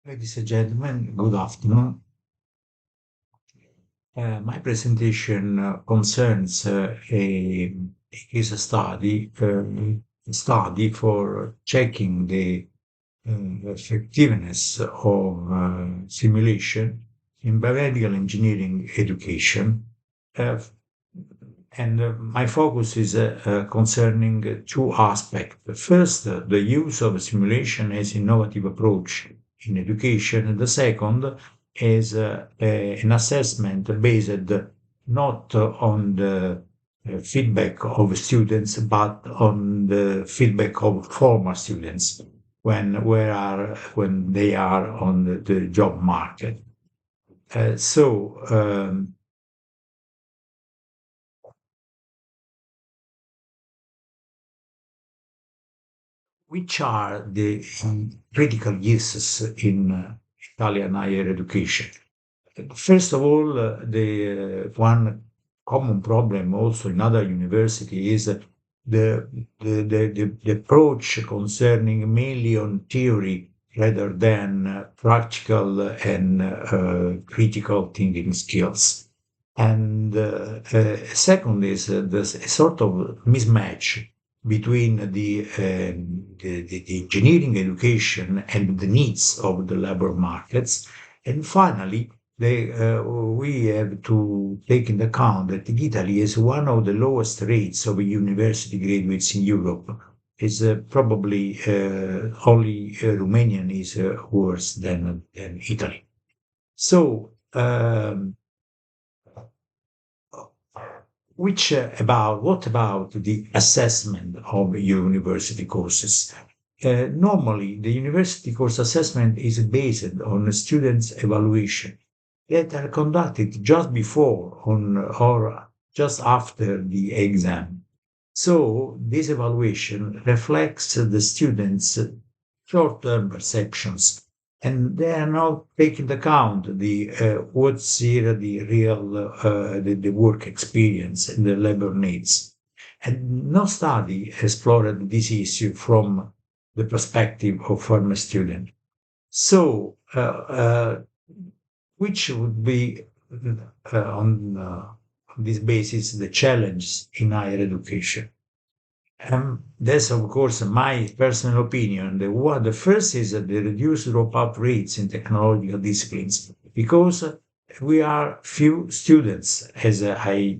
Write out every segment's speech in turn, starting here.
Ladies and gentlemen, good afternoon. My presentation concerns a case study for checking the effectiveness of simulation in biomedical engineering education. Uh, and My focus is concerning two aspects. First, the use of simulation as innovative approach in education. And the second is an assessment based not on the feedback of students, but on the feedback of former students when they are on the job market. Which are the critical uses in Italian higher education? First of all, the one common problem also in other universities is the approach concerning mainly on theory rather than practical and critical thinking skills. And second is the sort of mismatch between the engineering education and the needs of the labor markets. And finally, we have to take into account that Italy has one of the lowest rates of university graduates in Europe. It's probably only Romanian is worse than Italy. So, which about what about the assessment of university courses? Normally, the university course assessment is based on students' evaluation that are conducted just before on or just after the exam. So this evaluation reflects the students' short-term perceptions, and they are not taking into account the what's here the real the work experience and the labor needs. And no study explored this issue from the perspective of former student. So, which would be on this basis the challenge in higher education? That's of course my personal opinion. The first is that the reduced dropout rates in technological disciplines because we are few students, as I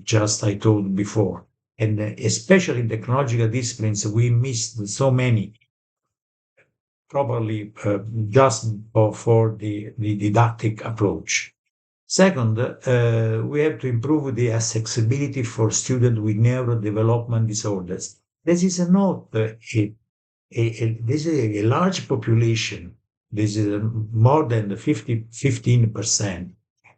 told before, and especially in technological disciplines we missed so many, probably just for the didactic approach. Second, we have to improve the accessibility for students with neurodevelopment disorders. This is not this is a large population. This is more than the 15%.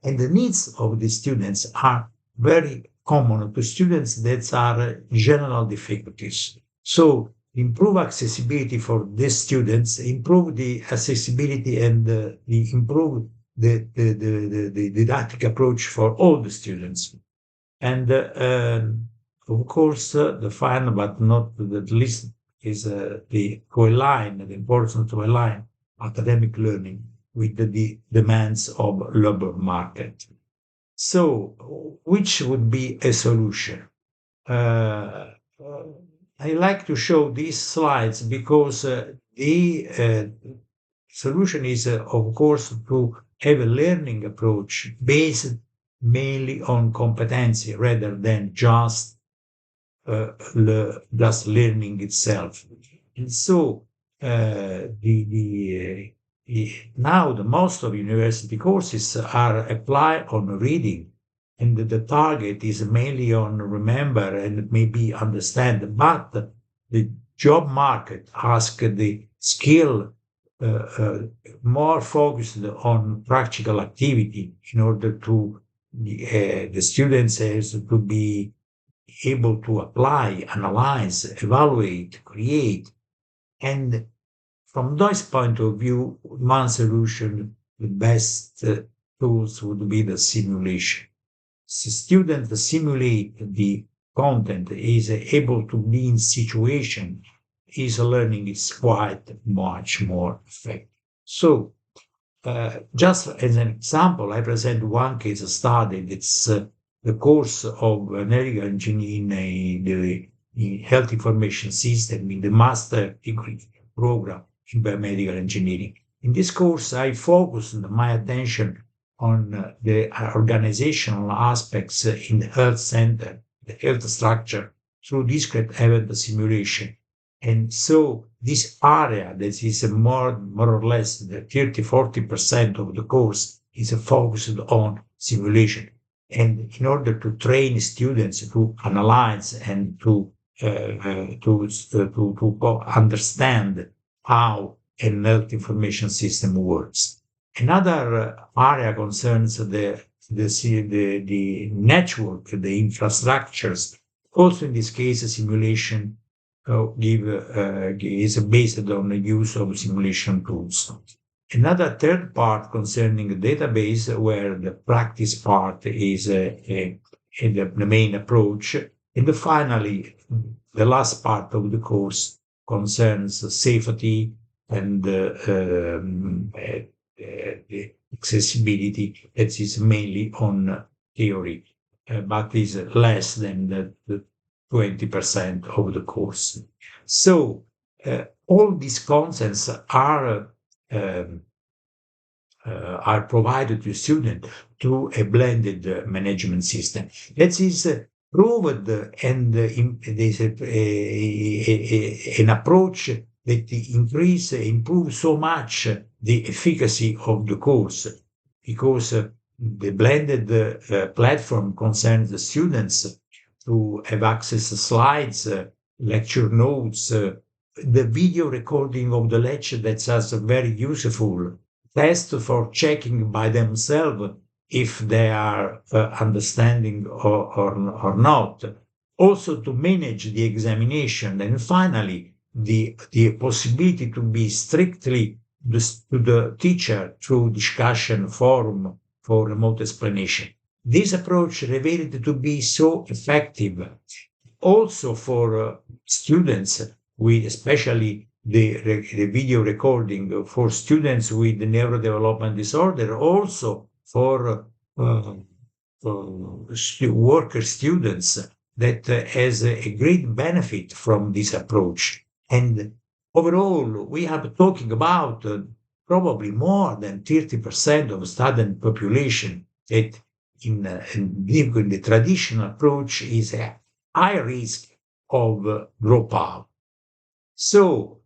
And the needs of the students are very common to students that are general difficulties. So improve accessibility for these students, improve the accessibility and the improve the didactic approach for all the students. And of course, the final but not the least is the importance to align academic learning with the demands of labor market. So, which would be a solution? Uh, uh, I like to show these slides because the solution is, of course, to have a learning approach based mainly on competency rather than just learning itself. And so now the most of university courses are applied on reading, and the target is mainly on remember and maybe understand. But the job market asks the skill uh, uh, more focused on practical activity in order to the students has to be able to apply, analyze, evaluate, create. And from this point of view, one solution, the best tools would be the simulation. So students simulate the content, is able to be in situation, is learning is quite much more effective. So Just as an example, I present one case study. It's the course of medical engineering in health information system in the master degree program in biomedical engineering. In this course, I focused my attention on the organizational aspects in the health center, the health structure through discrete event simulation. And so this area that is more or less the 30-40% of the course is focused on simulation. And in order to train students to analyze and to understand how a health information system works. Another area concerns the network, the infrastructures. Also, in this case, simulation is based on the use of simulation tools. Another third part concerning the database, where the practice part is the main approach. And finally, the last part of the course concerns safety and the accessibility. That is mainly on theory, but is less than the 20% of the course. So all these concepts um, are provided to students through a blended management system. That is proved and there's an approach that improves so much the efficacy of the course because the blended platform concerns the students to have access to slides, lecture notes, the video recording of the lecture that's also very useful, tests for checking by themselves if they are understanding or not. Also to manage the examination, and finally the possibility to be strictly to the teacher through discussion forum for remote explanation. This approach revealed to be so effective also for students with especially the video recording for students with the neurodevelopment disorder, also for worker students that has a great benefit from this approach. And overall, we are talking about probably more than 30% of student population that in the traditional approach is a high risk of dropout. So,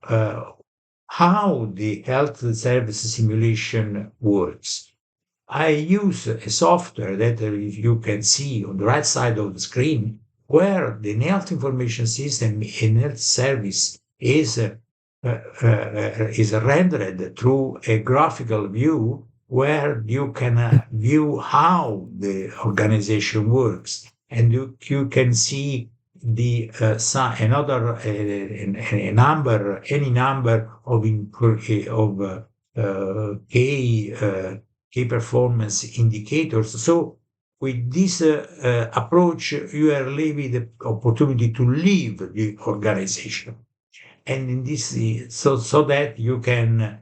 how the health service simulation works? I use a software that you can see on the right side of the screen, where the health information system in health service is rendered through a graphical view where you can view how the organization works, and you can see the another a number any number of key performance indicators. So with this approach, you are leaving the opportunity to leave the organization, and in this so that you can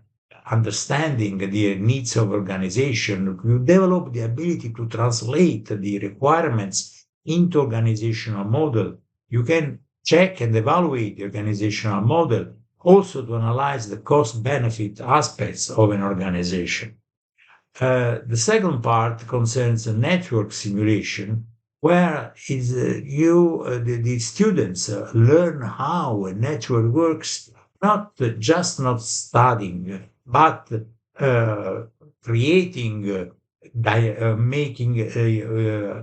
understanding the needs of organization, you develop the ability to translate the requirements into organizational model. You can check and evaluate the organizational model, also to analyze the cost benefit aspects of an organization. The second part concerns the network simulation, where is the students learn how a network works, not studying, but creating, making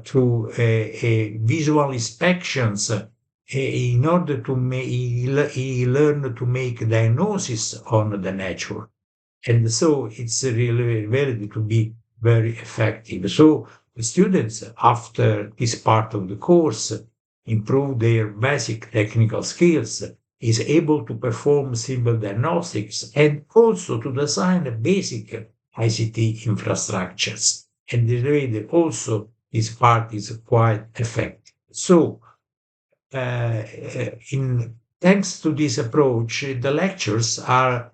through visual inspections in order to he learn to make diagnosis on the network. And so it's really very to be very effective. So the students, after this part of the course, improve their basic technical skills, is able to perform simple diagnostics and also to design the basic ICT infrastructures. And really also this part is quite effective. So in thanks to this approach, the lectures are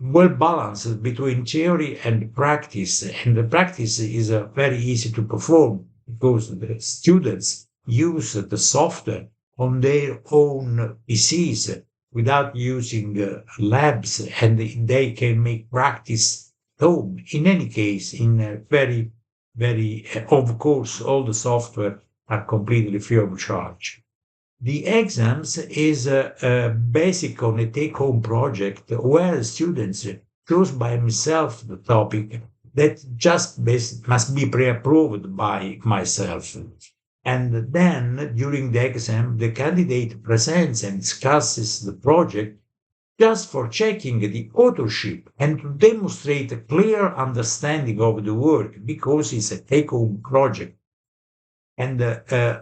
well balanced between theory and practice. And the practice is very easy to perform because the students use the software on their own PCs without using labs, and they can make practice home. In any case, in a very, of course, all the software are completely free of charge. The exams is basic on a take-home project where students choose by himself the topic that just must be pre-approved by myself. And then during the exam, the candidate presents and discusses the project just for checking the authorship and to demonstrate a clear understanding of the work because it's a take-home project. And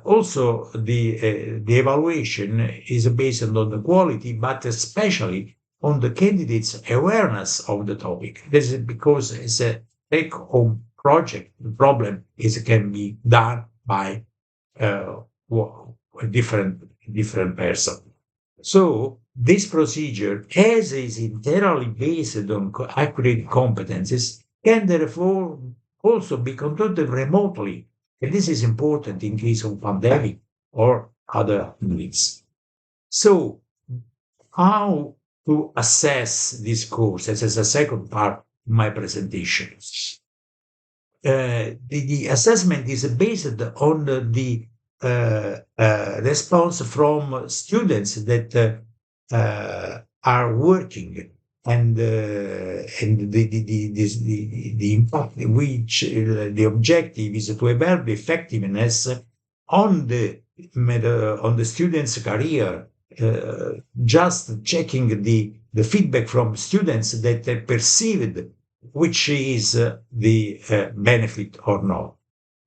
also the evaluation is based on the quality, but especially on the candidate's awareness of the topic. This is because it's a take-home project. The problem is it can be done by uh, a different person. So this procedure, as is entirely based on accurate competences, can therefore also be conducted remotely. And this is important in case of pandemic or other needs. So how to assess this course? This is a second part of my presentation. The assessment is based on the response from students that are working and the impact which the objective is to evaluate the effectiveness on on the student's career, just checking the feedback from students that they perceived which is the benefit or not.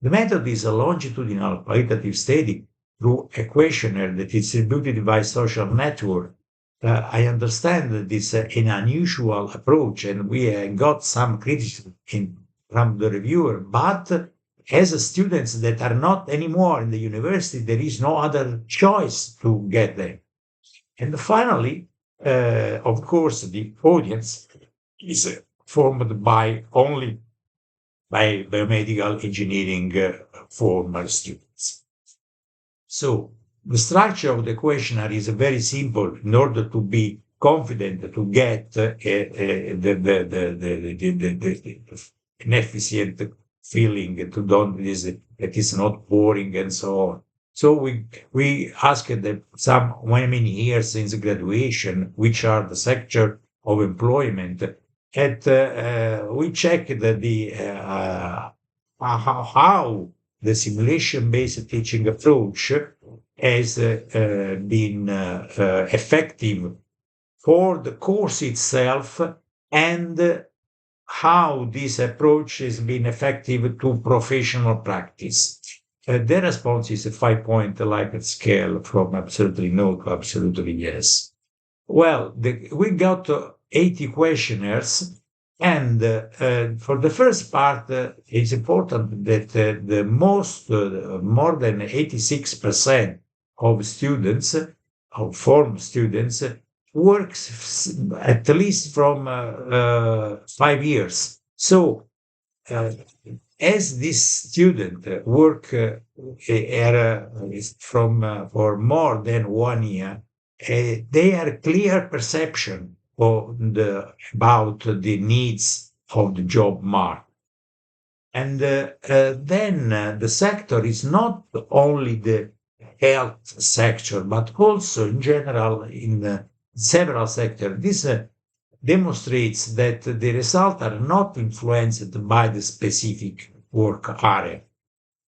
The method is a longitudinal qualitative study through a questionnaire that is distributed by social network. I understand that it's an unusual approach, and we got some criticism from the reviewer. But as students that are not anymore in the university, there is no other choice to get there. And finally, of course, the audience is formed by only by biomedical engineering former students. So the structure of the questionnaire is very simple in order to be confident to get an efficient feeling to don't this that is not boring and so on. So we asked them some how many years since graduation, which are the sector of employment, and we checked how the simulation-based teaching approach has been effective for the course itself and how this approach has been effective to professional practice. The response is a 5-point like scale from absolutely no to absolutely yes. Well, we got 80 questionnaires, and for the first part, it's important that more than 86% of students, of former students, works at least from 5 years. So, uh, as this student work from for more than 1 year, they are clear perception about the needs of the job market. And then the sector is not only the health sector, but also in general in several sectors. This demonstrates that the results are not influenced by the specific work area.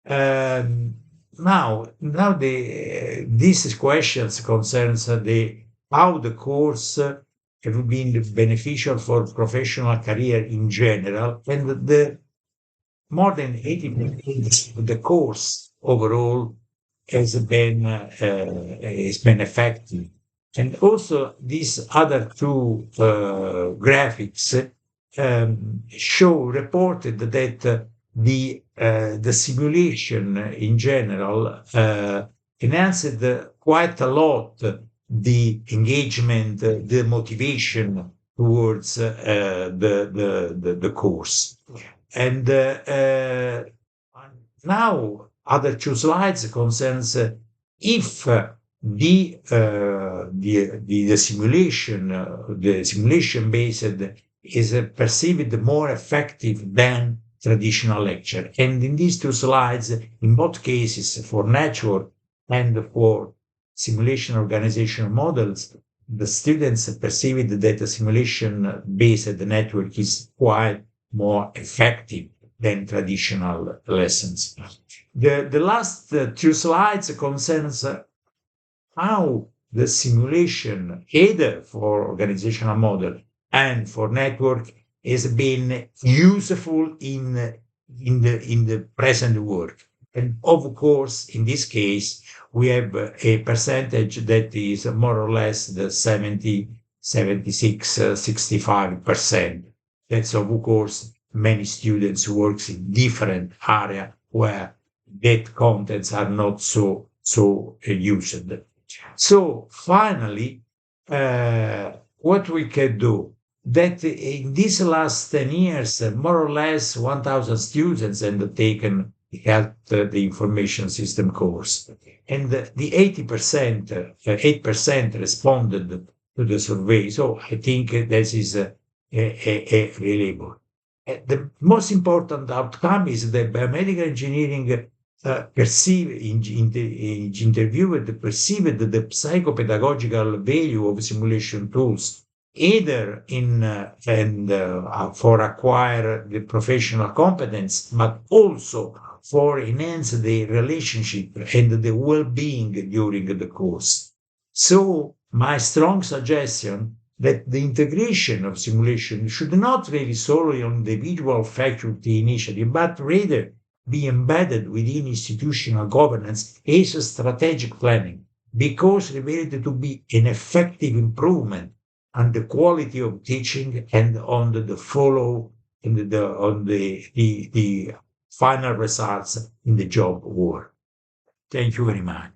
Um, now these questions concerns the how the course have been beneficial for professional career in general, and the more than 80% of the course overall has been effective. And also these other two graphics show reported that the simulation in general enhanced quite a lot the engagement, the motivation towards the course. And now other two slides concerns if the simulation based is perceived more effective than traditional lecture. And in these two slides, in both cases, for network and for simulation organizational models, the students perceived that the simulation based network is quite more effective than traditional lessons. The last two slides concerns how the simulation, either for organizational model and for network, has been useful in the present work. And of course, in this case, we have a percentage that is more or less the 70, 76, 65%. That's of course many students works in different area where that contents are not so used. So finally, what we can do that in these last 10 years, more or less 1,000 students have taken the information system course. And the 80%, 8% responded to the survey. So I think this is a reliable. The most important outcome is that biomedical engineering perceive in interviewed perceived the psychopedagogical value of simulation tools either in and for acquire the professional competence, but also for enhance the relationship and the well-being during the course. So my strong suggestion that the integration of simulation should not rely solely on individual faculty initiative, but rather be embedded within institutional governance as a strategic planning, because revealed to be an effective improvement on the quality of teaching and on the follow and on the final results in the job work. Thank you very much.